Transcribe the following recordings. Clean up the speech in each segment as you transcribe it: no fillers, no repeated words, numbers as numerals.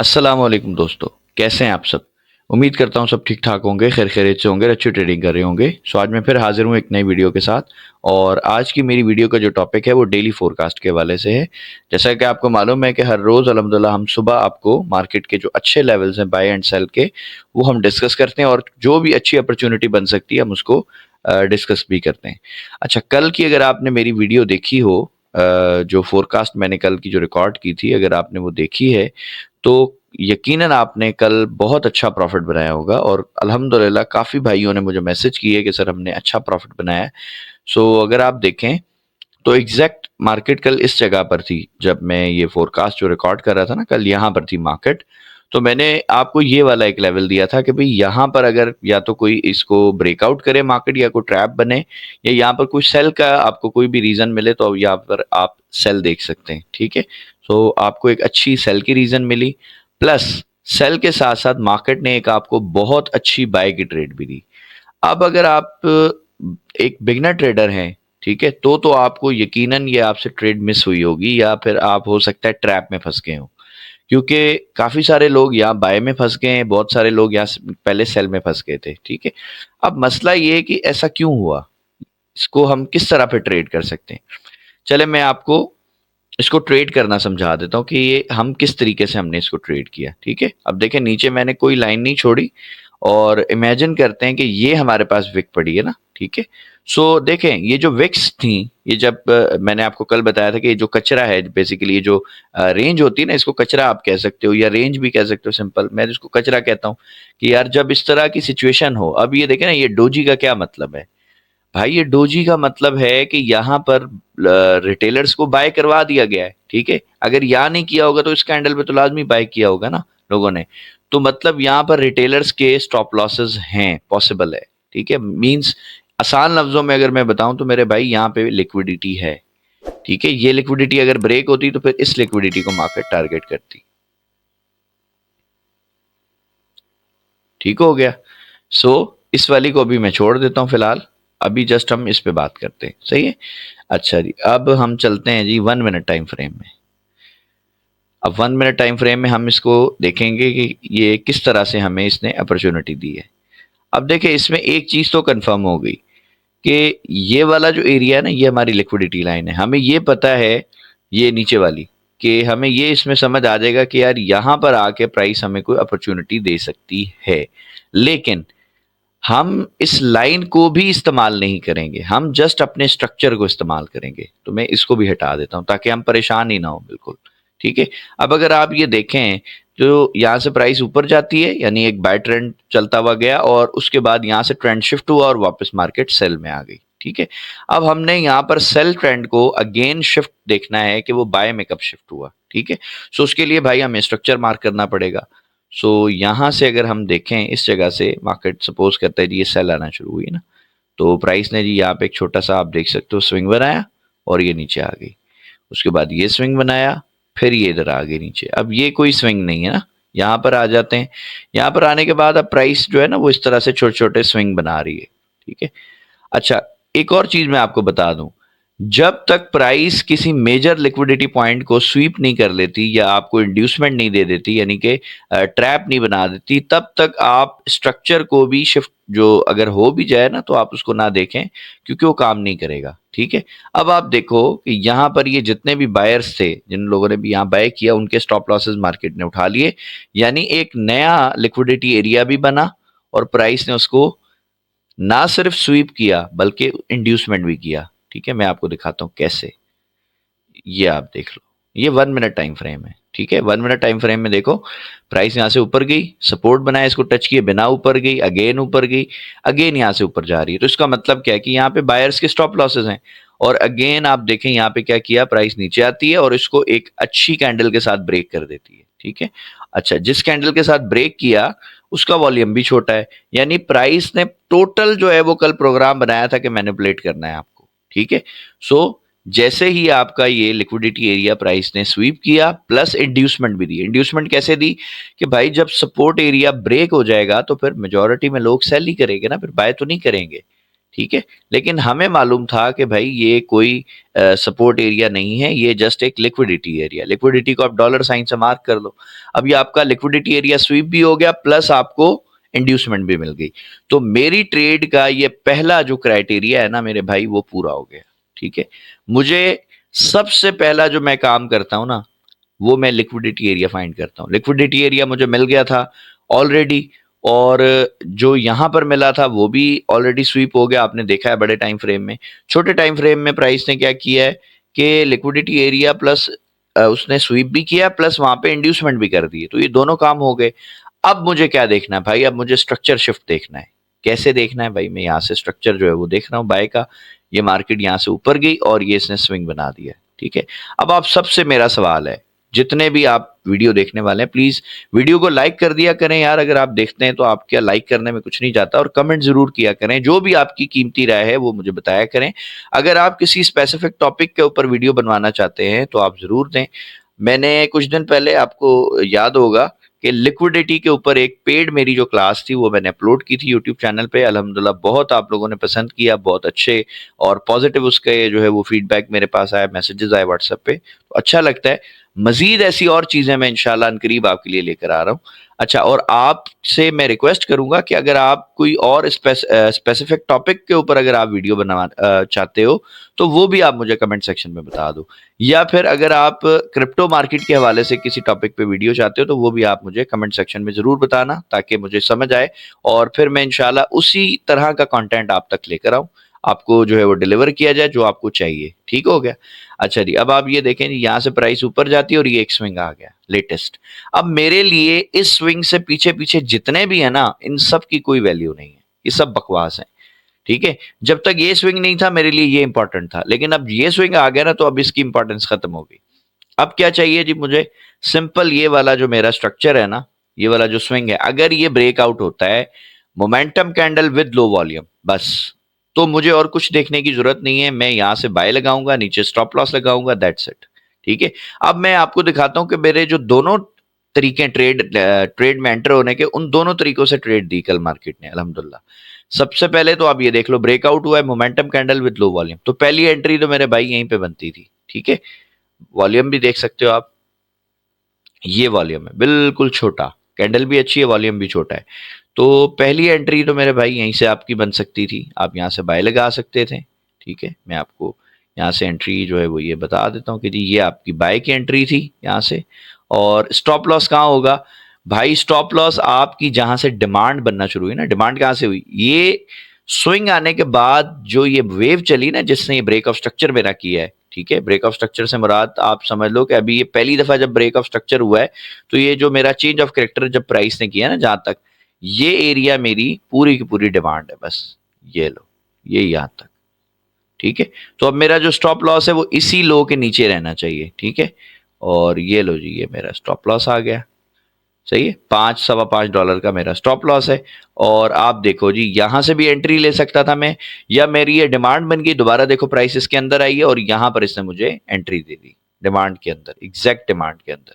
अस्सलाम वालेकुम दोस्तों, कैसे हैं आप सब? उम्मीद करता हूँ सब ठीक ठाक होंगे, खैर खैरियत से होंगे, अच्छी ट्रेडिंग कर रहे होंगे। आज मैं फिर हाजिर हूँ एक नई वीडियो के साथ। और आज की मेरी वीडियो का जो टॉपिक है वो डेली फोरकास्ट के हवाले से है। जैसा कि आपको मालूम है कि हर रोज़ अल्हम्दुलिल्लाह हम सुबह आपको मार्केट के जो अच्छे लेवल्स हैं बाय एंड सेल के, वो हम डिस्कस करते हैं और जो भी अच्छी अपॉर्चुनिटी बन सकती है हम उसको डिस्कस भी करते हैं। अच्छा, कल की अगर आपने मेरी वीडियो देखी हो, जो फोरकास्ट मैंने कल की जो रिकॉर्ड की थी, अगर आपने वो देखी है तो यकीनन आपने कल बहुत अच्छा प्रॉफिट बनाया होगा। और अल्हम्दुलिल्लाह काफ़ी भाइयों ने मुझे मैसेज किए कि सर हमने अच्छा प्रॉफिट बनाया है। सो अगर आप देखें तो एग्जैक्ट मार्केट कल इस जगह पर थी जब मैं ये फोरकास्ट जो रिकॉर्ड कर रहा था ना, कल यहाँ पर थी मार्केट। तो मैंने आपको ये वाला एक लेवल दिया था कि भाई यहाँ पर अगर या तो कोई इसको ब्रेकआउट करे मार्केट या कोई ट्रैप बने या यहाँ पर कोई सेल का आपको कोई भी रीज़न मिले तो यहाँ पर आप सेल देख सकते हैं। ठीक है, तो आपको एक अच्छी सेल की रीज़न मिली, प्लस सेल के साथ साथ मार्केट ने एक आपको बहुत अच्छी बाय की ट्रेड भी दी। अब अगर आप एक बिगनर ट्रेडर हैं, ठीक है, तो आपको यकीनन ये आपसे ट्रेड मिस हुई होगी या फिर आप हो सकता है ट्रैप में फंस गए हो, क्योंकि काफ़ी सारे लोग यहाँ बाय में फंस गए हैं, बहुत सारे लोग यहाँ पहले सेल में फंस गए थे। ठीक है, अब मसला ये है कि ऐसा क्यों हुआ, इसको हम किस तरह पे ट्रेड कर सकते हैं। चले मैं आपको इसको ट्रेड करना समझा देता हूँ कि ये हम किस तरीके से हमने इसको ट्रेड किया। ठीक है, अब देखें नीचे मैंने कोई लाइन नहीं छोड़ी और इमेजिन करते हैं कि ये हमारे पास विक पड़ी है ना। ठीक है, सो देखें ये जो विक्स थी, ये जब मैंने आपको कल बताया था कि ये जो कचरा है बेसिकली, ये जो रेंज होती है ना, इसको कचरा आप कह सकते हो या रेंज भी कह सकते हो, सिंपल मैं इसको कचरा कहता हूँ। कि यार जब इस तरह की सिचुएशन हो, अब ये देखें ना, ये डोजी का क्या मतलब है भाई, ये डोजी का मतलब है कि यहाँ पर रिटेलर्स को बाय करवा दिया गया है। ठीक है, अगर यहाँ नहीं किया होगा तो इस कैंडल पे तो लाजमी बाय किया होगा ना लोगों ने। तो मतलब यहाँ पर रिटेलर्स के स्टॉप लॉसेस हैं, पॉसिबल है। ठीक है, मींस आसान लफ्जों में अगर मैं बताऊं तो मेरे भाई यहाँ पे लिक्विडिटी है। ठीक है, ये लिक्विडिटी अगर ब्रेक होती तो फिर इस लिक्विडिटी को मार्केट टारगेट करती। ठीक हो गया। सो इस वाली को अभी मैं छोड़ देता हूँ फिलहाल, अभी जस्ट हम इस पे बात करते हैं, सही है। अच्छा जी, अब हम चलते हैं जी 1 मिनट टाइम फ्रेम में। अब 1 मिनट टाइम फ्रेम में हम इसको देखेंगे कि ये किस तरह से हमें इसने अपॉर्चुनिटी दी है। अब देखिए इसमें एक चीज़ तो कंफर्म हो गई कि ये वाला जो एरिया है ना, ये हमारी लिक्विडिटी लाइन है। हमें ये पता है, ये नीचे वाली, कि हमें ये इसमें समझ आ जाएगा कि यार यहाँ पर आके प्राइस हमें कोई अपॉर्चुनिटी दे सकती है। लेकिन हम इस लाइन को भी इस्तेमाल नहीं करेंगे, हम जस्ट अपने स्ट्रक्चर को इस्तेमाल करेंगे। तो मैं इसको भी हटा देता हूँ ताकि हम परेशान ही ना हो बिल्कुल। ठीक है, अब अगर आप ये देखें तो यहाँ से प्राइस ऊपर जाती है, यानी एक बाय ट्रेंड चलता हुआ गया और उसके बाद यहाँ से ट्रेंड शिफ्ट हुआ और वापस मार्केट सेल में आ गई। ठीक है, अब हमने यहाँ पर सेल ट्रेंड को अगेन शिफ्ट देखना है कि वो बाय में कब शिफ्ट हुआ। ठीक है, सो उसके लिए भाई हमें स्ट्रक्चर मार्क करना पड़ेगा। सो यहाँ से अगर हम देखें इस जगह से मार्केट सपोज करता है जी ये सेल आना शुरू हुई ना, तो प्राइस ने जी यहाँ पे एक छोटा सा आप देख सकते हो स्विंग बनाया और ये नीचे आ गई। उसके बाद ये स्विंग बनाया, फिर ये इधर आ गई नीचे। अब ये कोई स्विंग नहीं है ना, यहाँ पर आ जाते हैं। यहाँ पर आने के बाद अब प्राइस जो है ना वो इस तरह से छोटे छोटे स्विंग बना रही है। ठीक है, अच्छा एक और चीज मैं आपको बता दूं, जब तक प्राइस किसी मेजर लिक्विडिटी पॉइंट को स्वीप नहीं कर लेती या आपको इंड्यूसमेंट नहीं दे देती, यानी कि ट्रैप नहीं बना देती, तब तक आप स्ट्रक्चर को भी शिफ्ट जो अगर हो भी जाए ना तो आप उसको ना देखें, क्योंकि वो काम नहीं करेगा। ठीक है, अब आप देखो कि यहाँ पर ये जितने भी बायर्स थे, जिन लोगों ने भी यहाँ बाय किया, उनके स्टॉप लॉसेस मार्केट ने उठा लिए, यानी एक नया लिक्विडिटी एरिया भी बना और प्राइस ने उसको ना सिर्फ स्वीप किया बल्कि इंड्यूसमेंट भी किया। ठीक है, मैं आपको दिखाता हूँ कैसे। ये आप देख लो, ये 1 मिनट टाइम फ्रेम है। ठीक है, 1 मिनट टाइम फ्रेम में देखो प्राइस यहाँ से ऊपर गई, सपोर्ट बनाया, इसको टच किए बिना ऊपर गई, अगेन ऊपर गई, अगेन यहाँ से ऊपर जा रही है। तो इसका मतलब क्या है कि यहाँ पे बायर्स के स्टॉप लॉसेस हैं। और अगेन आप देखें यहाँ पे क्या किया, प्राइस नीचे आती है और इसको एक अच्छी कैंडल के साथ ब्रेक कर देती है। ठीक है, अच्छा जिस कैंडल के साथ ब्रेक किया उसका वॉल्यूम भी छोटा है, यानी प्राइस ने टोटल जो है वो कल प्रोग्राम बनाया था कि मैनिपुलेट करना है आपको। ठीक है, सो जैसे ही आपका ये लिक्विडिटी एरिया प्राइस ने स्वीप किया, प्लस इंड्यूसमेंट भी दी। इंड्यूसमेंट कैसे दी कि भाई जब सपोर्ट एरिया ब्रेक हो जाएगा तो फिर मेजोरिटी में लोग सेल ही करेंगे ना, फिर बाय तो नहीं करेंगे। ठीक है, लेकिन हमें मालूम था कि भाई ये कोई सपोर्ट एरिया नहीं है, ये जस्ट एक लिक्विडिटी एरिया। लिक्विडिटी को आप डॉलर साइन से मार्क कर लो। अब ये आपका लिक्विडिटी एरिया स्वीप भी हो गया, प्लस आपको इंड्यूसमेंट भी मिल गई। तो मेरी ट्रेड का ये पहला जो क्राइटेरिया है ना मेरे भाई, वो पूरा हो गया। ठीक है, मुझे सबसे पहला जो मैं काम करता हूं ना, वो मैं लिक्विडिटी एरिया फाइंड करता हूँ। लिक्विडिटी एरिया मुझे मिल गया था ऑलरेडी, और जो यहाँ पर मिला था वो भी ऑलरेडी स्वीप हो गया। आपने देखा है बड़े टाइम फ्रेम में। छोटे टाइम फ्रेम में प्राइस ने क्या किया है कि लिक्विडिटी एरिया प्लस उसने स्वीप भी किया, प्लस वहां पे इंड्यूसमेंट भी कर दिए। तो ये दोनों काम हो गए। अब मुझे क्या देखना है भाई, अब मुझे स्ट्रक्चर शिफ्ट देखना है। कैसे देखना है भाई, मैं यहाँ से स्ट्रक्चर जो है वो देख रहा हूँ बाय का। ये मार्केट यहाँ से ऊपर गई और ये इसने स्विंग बना दिया। ठीक है, अब आप सबसे मेरा सवाल है, जितने भी आप वीडियो देखने वाले हैं, प्लीज वीडियो को लाइक कर दिया करें यार। अगर आप देखते हैं तो आप क्या, लाइक करने में कुछ नहीं जाता, और कमेंट जरूर किया करें। जो भी आपकी कीमती राय है वो मुझे बताया करें। अगर आप किसी स्पेसिफिक टॉपिक के ऊपर वीडियो बनवाना चाहते हैं तो आप जरूर दें। मैंने कुछ दिन पहले, आपको याद होगा कि लिक्विडिटी के ऊपर एक पेड मेरी जो क्लास थी वो मैंने अपलोड की थी यूट्यूब चैनल पे। अल्हम्दुलिल्लाह बहुत आप लोगों ने पसंद किया, बहुत अच्छे और पॉजिटिव उसके जो है वो फीडबैक मेरे पास आया, मैसेजेस आए व्हाट्सएप पे, तो अच्छा लगता है। मजीद ऐसी और चीजें मैं इंशाल्लाह अनकरीब आपके लिए लेकर आ रहा हूँ। अच्छा, और आपसे मैं रिक्वेस्ट करूंगा कि अगर आप कोई और स्पेसिफिक टॉपिक के ऊपर अगर आप वीडियो बनवा चाहते हो तो वो भी आप मुझे कमेंट सेक्शन में बता दो, या फिर अगर आप क्रिप्टो मार्केट के हवाले से किसी टॉपिक पे वीडियो चाहते हो तो वो भी आप मुझे कमेंट सेक्शन में जरूर बताना, ताकि मुझे समझ आए और फिर मैं इंशाल्लाह उसी तरह का कंटेंट आप तक लेकर आऊं, आपको जो है वो डिलीवर किया जाए जो आपको चाहिए। ठीक हो गया। अच्छा जी, अब आप ये देखें जी, यहाँ से प्राइस ऊपर जाती है और ये एक स्विंग आ गया लेटेस्ट। अब मेरे लिए इस स्विंग से पीछे पीछे जितने भी है ना, इन सब की कोई वैल्यू नहीं है, ये सब बकवास है। ठीक है, जब तक ये स्विंग नहीं था मेरे लिए ये इंपॉर्टेंट था, लेकिन अब ये स्विंग आ गया ना तो अब इसकी इंपॉर्टेंस खत्म हो गई। अब क्या चाहिए जी मुझे, सिंपल ये वाला जो मेरा स्ट्रक्चर है ना, ये वाला जो स्विंग है, अगर ये ब्रेकआउट होता है momentum candle with low volume, बस, तो मुझे और कुछ देखने की जरूरत नहीं है। मैं यहां से बाय लगाऊंगा, नीचे स्टॉप लॉस लगाऊंगा, दैट्स इट। ठीक है, अब मैं आपको दिखाता हूं कि मेरे जो दोनों तरीके ट्रेड में एंटर होने के, उन दोनों तरीकों से ट्रेड दी कल मार्केट ने अल्हम्दुलिल्लाह। सबसे पहले तो आप ये देख लो, ब्रेकआउट हुआ है momentum candle with low volume, तो पहली एंट्री तो मेरे भाई यहीं पे बनती थी। ठीक है, वॉल्यूम भी देख सकते हो आप, ये वॉल्यूम है बिल्कुल छोटा, कैंडल भी अच्छी है, वॉल्यूम भी छोटा है। तो पहली एंट्री तो मेरे भाई यहीं से आपकी बन सकती थी, आप यहाँ से बाय लगा सकते थे। ठीक है, मैं आपको यहाँ से एंट्री जो है वो ये बता देता हूँ कि जी ये आपकी बाय की एंट्री थी यहाँ से। और स्टॉप लॉस कहाँ होगा भाई, स्टॉप लॉस आपकी जहां से डिमांड बनना शुरू हुई ना, डिमांड कहाँ से हुई, ये स्विंग आने के बाद जो ये वेव चली ना, जिसने ये ब्रेक ऑफ स्ट्रक्चर मेरा किया है। ठीक है, ब्रेक ऑफ स्ट्रक्चर से मुराद आप समझ लो कि अभी ये पहली दफा जब ब्रेक ऑफ स्ट्रक्चर हुआ है, तो ये जो मेरा चेंज ऑफ कैरेक्टर जब प्राइस ने किया ना, जहां तक ये एरिया मेरी पूरी की पूरी डिमांड है, बस ये लो, ये यहां तक। ठीक है, तो अब मेरा जो स्टॉप लॉस है वो इसी लो के नीचे रहना चाहिए। ठीक है, और ये लो जी, ये मेरा स्टॉप लॉस आ गया। सही है, 5 सवा 5 डॉलर का मेरा स्टॉप लॉस है। और आप देखो जी, यहां से भी एंट्री ले सकता था मैं, या मेरी ये डिमांड बन गई, दोबारा देखो प्राइस इसके अंदर आई है और यहां पर इसने मुझे एंट्री दे दी डिमांड के अंदर, एग्जैक्ट डिमांड के अंदर।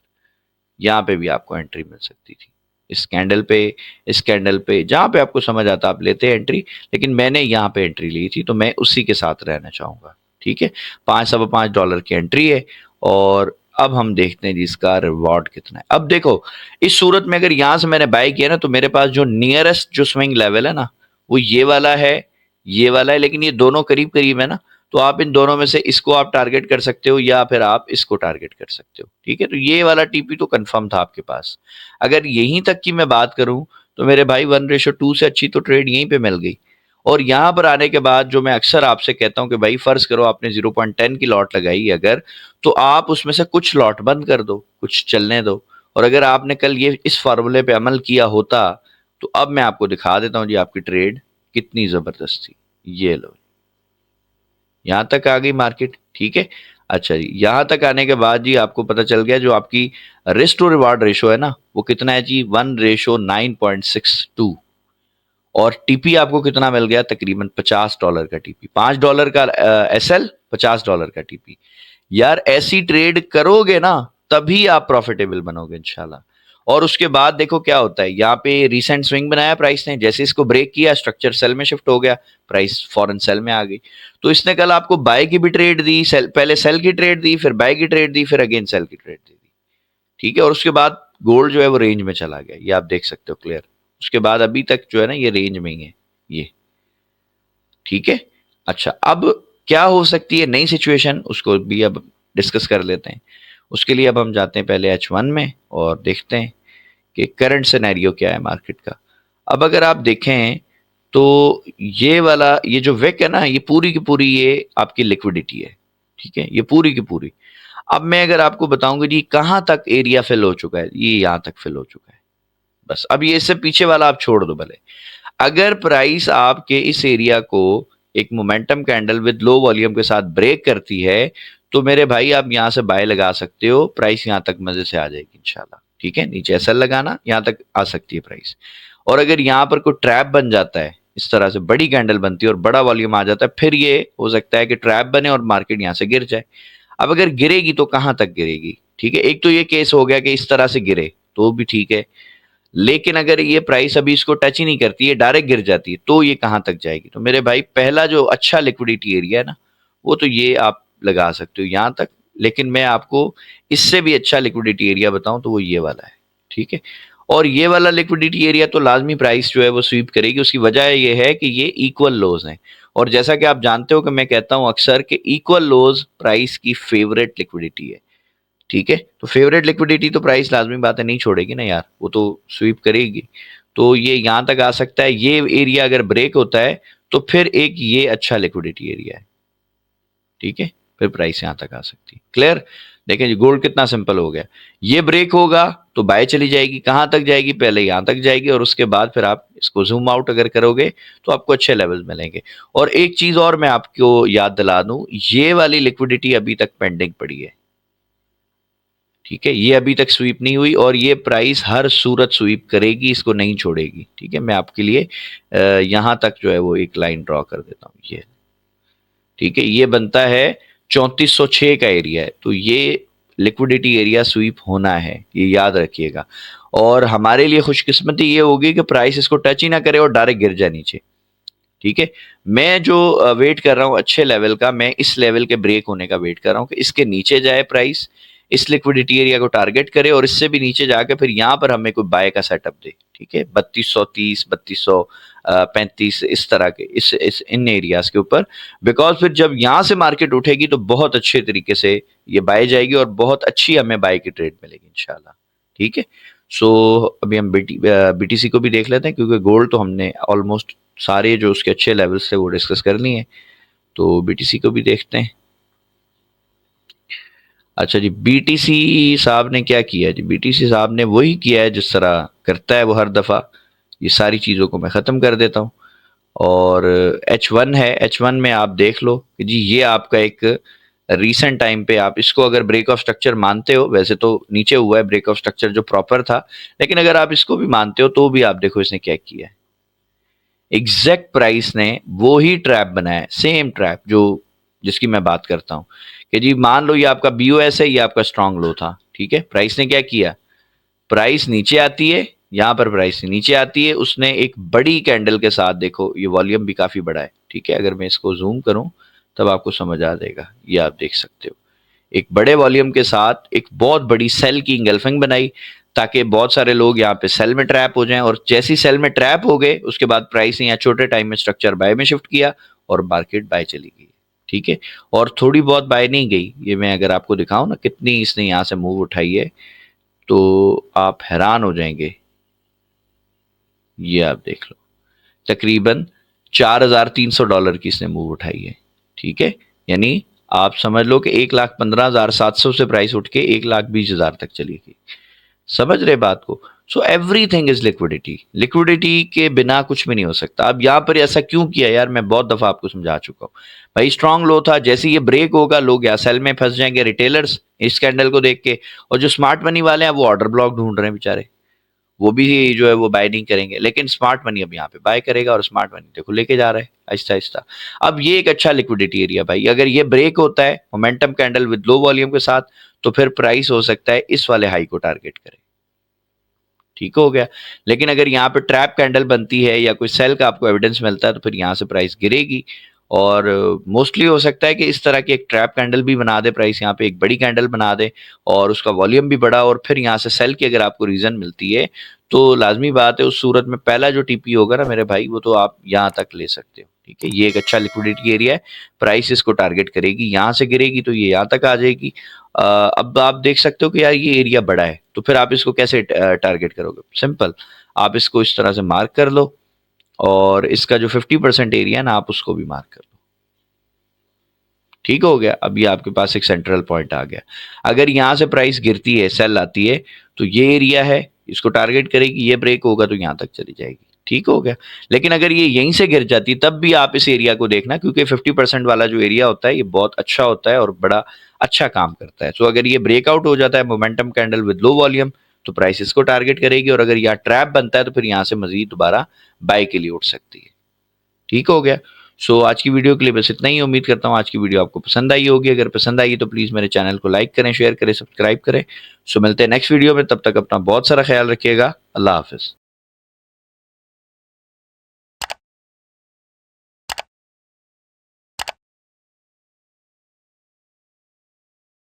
यहाँ पे भी आपको एंट्री मिल सकती थी, इस कैंडल पे, इस कैंडल पे, जहां पे आपको समझ आता आप लेते हैं एंट्री, लेकिन मैंने यहाँ पे एंट्री ली थी तो मैं उसी के साथ रहना चाहूंगा। ठीक है, 5 सवा 5 डॉलर की एंट्री है। और अब हम देखते हैं जी इसका रिवॉर्ड कितना है। अब देखो, इस सूरत में अगर यहां से मैंने बाय किया ना, तो मेरे पास जो नियरेस्ट जो स्विंग लेवल है ना, वो ये वाला है, ये वाला है, लेकिन ये दोनों करीब करीब है ना, तो आप इन दोनों में से इसको आप टारगेट कर सकते हो या फिर आप इसको टारगेट कर सकते हो। ठीक है, तो ये वाला टीपी तो कंफर्म था आपके पास। अगर यहीं तक की मैं बात करूं तो मेरे भाई 1:2 से अच्छी तो ट्रेड यहीं पे मिल गई। और यहां पर आने के बाद जो मैं अक्सर आपसे कहता हूं कि भाई फर्ज करो आपने 0.10 की लॉट लगाई अगर, तो आप उसमें से कुछ लॉट बंद कर दो, कुछ चलने दो। और अगर आपने कल ये इस फार्मूले पे अमल किया होता, तो अब मैं आपको दिखा देता हूं जी आपकी ट्रेड कितनी जबरदस्त थी। ये लो, यहां तक आ गई मार्केट। ठीक है, अच्छा जी, यहां तक आने के बाद जी आपको पता चल गया जो आपकी रिस्क टू रिवार्ड रेशो है ना, वो कितना है जी, 1:9.62। और टीपी आपको कितना मिल गया, तकरीबन $50 का टीपी, $5 का एसएल, $50 का टीपी। यार ऐसी ट्रेड करोगे ना तभी आप प्रॉफिटेबल बनोगे इंशाल्लाह। और उसके बाद देखो क्या होता है, यहाँ पे रिसेंट स्विंग बनाया प्राइस ने, जैसे इसको ब्रेक किया स्ट्रक्चर सेल में शिफ्ट हो गया, प्राइस फॉरेन सेल में आ गई। तो इसने कल आपको बाय की भी ट्रेड दी, पहले सेल की ट्रेड दी, फिर बाय की ट्रेड दी, फिर अगेन सेल की ट्रेड दी, ठीक है। और उसके बाद गोल्ड जो है वो रेंज में चला गया, ये आप देख सकते हो क्लियर। उसके बाद अभी तक जो है ना ये रेंज में ही है ये, ठीक है। अच्छा, अब क्या हो सकती है नई सिचुएशन, उसको भी अब डिस्कस कर लेते हैं। उसके लिए अब हम जाते हैं पहले H1 में और देखते हैं कि करंट सिनेरियो क्या है मार्केट का। अब अगर आप देखें तो ये वाला, ये जो विक है ना, ये पूरी की पूरी ये आपकी लिक्विडिटी है, ठीक है, ये पूरी की पूरी। अब मैं अगर आपको बताऊंगा जी कहाँ तक एरिया फिल हो चुका है, ये यहाँ तक फिल हो चुका है बस। अब ये इससे पीछे वाला आप छोड़ दो भले। अगर प्राइस आपके इस एरिया को एक momentum candle with low volume के साथ ब्रेक करती है तो मेरे भाई आप यहां से बाय लगा सकते हो, प्राइस यहां तक मजे से आ जाएगी इंशाल्लाह, ठीक है। नीचे एसएल लगाना, यहां तक आ सकती है प्राइस। और अगर यहां पर कोई ट्रैप बन जाता है, इस तरह से बड़ी कैंडल बनती है और बड़ा वॉल्यूम आ जाता है, फिर ये हो सकता है कि ट्रैप बने और मार्केट यहां से गिर जाए। अब अगर गिरेगी तो कहां तक गिरेगी, ठीक है। एक तो ये केस हो गया कि इस तरह से गिरे तो भी ठीक है, लेकिन अगर ये प्राइस अभी इसको टच ही नहीं करती है, डायरेक्ट गिर जाती है, तो ये कहां तक जाएगी। तो मेरे भाई पहला जो अच्छा लिक्विडिटी एरिया है ना, वो तो ये आप लगा सकते हो यहां तक। लेकिन मैं आपको इससे भी अच्छा लिक्विडिटी एरिया बताऊं तो वो ये वाला है, ठीक है। और ये वाला लिक्विडिटी एरिया तो लाजमी प्राइस जो है वो स्वीप करेगी। उसकी वजह ये है कि ये इक्वल लोज हैं, और जैसा कि आप जानते हो कि मैं कहता हूं अक्सर कि इक्वल लोज प्राइस की फेवरेट लिक्विडिटी है, ठीक है। तो फेवरेट लिक्विडिटी तो प्राइस लाजमी बात है नहीं छोड़ेगी ना यार, वो तो स्वीप करेगी। तो ये यहां तक आ सकता है, ये एरिया अगर ब्रेक होता है तो फिर एक ये अच्छा लिक्विडिटी एरिया है, ठीक है। फिर प्राइस यहां तक आ सकती है, क्लियर। देखें जी गोल्ड कितना सिंपल हो गया, ये ब्रेक होगा तो बाय चली जाएगी, कहां तक जाएगी, पहले यहां तक जाएगी और उसके बाद फिर आप इसको जूम आउट अगर करोगे तो आपको अच्छे लेवल्स मिलेंगे। और एक चीज और मैं आपको याद दिला दूं, ये वाली लिक्विडिटी अभी तक पेंडिंग पड़ी है, ठीक है। ये अभी तक स्वीप नहीं हुई और ये प्राइस हर सूरत स्वीप करेगी, इसको नहीं छोड़ेगी, ठीक है। मैं आपके लिए यहां तक जो है वो एक लाइन ड्रॉ कर देता हूं, ये ठीक है। ये बनता है 3406 का एरिया है, तो ये लिक्विडिटी एरिया स्वीप होना है, ये याद रखिएगा। और हमारे लिए खुशकिस्मती ये होगी कि प्राइस इसको टच ही ना करे और डायरेक्ट गिर जाए नीचे, ठीक है। मैं जो वेट कर रहा हूँ अच्छे लेवल का, मैं इस लेवल के ब्रेक होने का वेट कर रहा हूँ कि इसके नीचे जाए प्राइस, इस लिक्विडिटी एरिया को टारगेट करे और इससे भी नीचे जाके फिर यहाँ पर हमें कोई बाय का सेटअप दे, ठीक है। 3230, 3235 इस तरह के इस इन एरियाज के ऊपर। बिकॉज फिर जब यहाँ से मार्केट उठेगी तो बहुत अच्छे तरीके से ये बाय जाएगी और बहुत अच्छी हमें बाय की ट्रेड मिलेगी इंशाल्लाह, ठीक है। सो अभी हम बीटीसी को भी देख लेते हैं, क्योंकि गोल्ड तो हमने ऑलमोस्ट सारे जो उसके अच्छे लेवल्स थे वो डिस्कस कर लिए हैं, तो बीटीसी को भी देखते हैं। अच्छा जी, बीटीसी साहब ने क्या किया जी, बीटीसी साहब ने वही किया है जिस तरह करता है वो हर दफ़ा। ये सारी चीज़ों को मैं ख़त्म कर देता हूँ और H1 है, H1 में आप देख लो कि जी ये आपका एक रीसेंट टाइम पे आप इसको अगर ब्रेक ऑफ स्ट्रक्चर मानते हो, वैसे तो नीचे हुआ है ब्रेक ऑफ स्ट्रक्चर जो प्रॉपर था, लेकिन अगर आप इसको भी मानते हो तो भी आप देखो इसने क्या किया है। एग्जैक्ट प्राइस ने वो ही ट्रैप बनाया, सेम ट्रैप जो जिसकी मैं बात करता हूँ कि जी मान लो ये आपका बीओएस है, ये आपका स्ट्रांग लो था, ठीक है। प्राइस ने क्या किया, प्राइस नीचे आती है, यहां पर प्राइस नीचे आती है, उसने एक बड़ी कैंडल के साथ, देखो ये वॉल्यूम भी काफी बड़ा है, ठीक है। अगर मैं इसको जूम करूं तब आपको समझ आ जाएगा, ये आप देख सकते हो एक बड़े वॉल्यूम के साथ एक बहुत बड़ी सेल की इंगल्फिंग बनाई, ताकि बहुत सारे लोग यहाँ पे सेल में ट्रैप हो जाएं। और जैसी सेल में ट्रैप हो गए उसके बाद प्राइस ने यहाँ छोटे टाइम में स्ट्रक्चर बाय में शिफ्ट किया और मार्केट बाय चली गई, ठीक है। और थोड़ी बहुत बाय नहीं गई, ये मैं अगर आपको दिखाऊं ना कितनी इसने यहाँ से मूव उठाई है तो आप हैरान हो जाएंगे। ये आप देख लो तकरीबन $4,300 की इसने मूव उठाई है, ठीक है। यानी आप समझ लो कि 1,15,700 से प्राइस उठ के 1,20,000 तक चली गई। समझ रहे बात को। So everything is liquidity, liquidity के बिना कुछ भी नहीं हो सकता। अब यहाँ पर ऐसा क्यों किया यार, मैं बहुत दफा आपको समझा चुका हूँ भाई। स्ट्रांग लो था, जैसे ये ब्रेक होगा लोग या सेल में फंस जाएंगे रिटेलर्स इस कैंडल को देख के, और जो स्मार्ट मनी वाले हैं वो ऑर्डर ब्लॉक ढूंढ रहे हैं बेचारे, वो भी जो है वो बाय नहीं करेंगे। लेकिन स्मार्ट मनी अब यहाँ पे बाय करेगा और स्मार्ट मनी देखो लेके जा रहा है आहिस्ता आहिस्ता। अब ये एक अच्छा लिक्विडिटी एरिया भाई, अगर ये ब्रेक होता है momentum candle with low volume के साथ तो फिर प्राइस हो सकता है इस वाले हाई को टारगेट करे, ठीक हो गया। लेकिन अगर यहाँ पे ट्रैप कैंडल बनती है या कोई सेल का आपको एविडेंस मिलता है तो फिर यहाँ से प्राइस गिरेगी। और मोस्टली हो सकता है कि इस तरह की एक ट्रैप कैंडल भी बना दे प्राइस, यहाँ पे एक बड़ी कैंडल बना दे और उसका वॉल्यूम भी बड़ा, और फिर यहाँ से सेल की अगर आपको रीजन मिलती है तो लाजमी बात है उस सूरत में पहला जो टीपी होगा ना मेरे भाई, वो तो आप यहाँ तक ले सकते हो। ठीक है, ये एक अच्छा लिक्विडिटी एरिया है, प्राइस इसको टारगेट करेगी, यहाँ से गिरेगी तो ये यहाँ तक आ जाएगी। अब आप देख सकते हो कि यार ये एरिया बड़ा है, तो फिर आप इसको कैसे टारगेट करोगे? सिंपल, आप इसको इस तरह से मार्क कर लो और इसका जो 50% एरिया है ना आप उसको भी मार्क कर लो। ठीक हो गया, अभी आपके पास एक सेंट्रल पॉइंट आ गया। अगर यहाँ से प्राइस गिरती है, सेल आती है, तो ये एरिया है, इसको टारगेट करेगी, ये ब्रेक होगा तो यहाँ तक चली जाएगी। ठीक हो गया। लेकिन अगर ये यहीं से गिर जाती है तब भी आप इस एरिया को देखना, क्योंकि 50% वाला जो एरिया होता है ये बहुत अच्छा होता है और बड़ा अच्छा काम करता है। तो अगर ये ब्रेकआउट हो जाता है momentum candle with low volume तो प्राइस इसको टारगेट करेगी, और अगर यहाँ ट्रैप बनता है तो फिर यहाँ से मजीद दोबारा बाय के लिए उठ सकती है। ठीक हो गया। आज की वीडियो के लिए बस इतना ही। उम्मीद करता हूँ आज की वीडियो आपको पसंद आई होगी। अगर पसंद आई तो प्लीज़ मेरे चैनल को लाइक करें, शेयर करें, सब्सक्राइब करें। मिलते हैं नेक्स्ट वीडियो में, तब तक अपना बहुत सारा ख्याल रखिएगा। अल्लाह हाफिज़।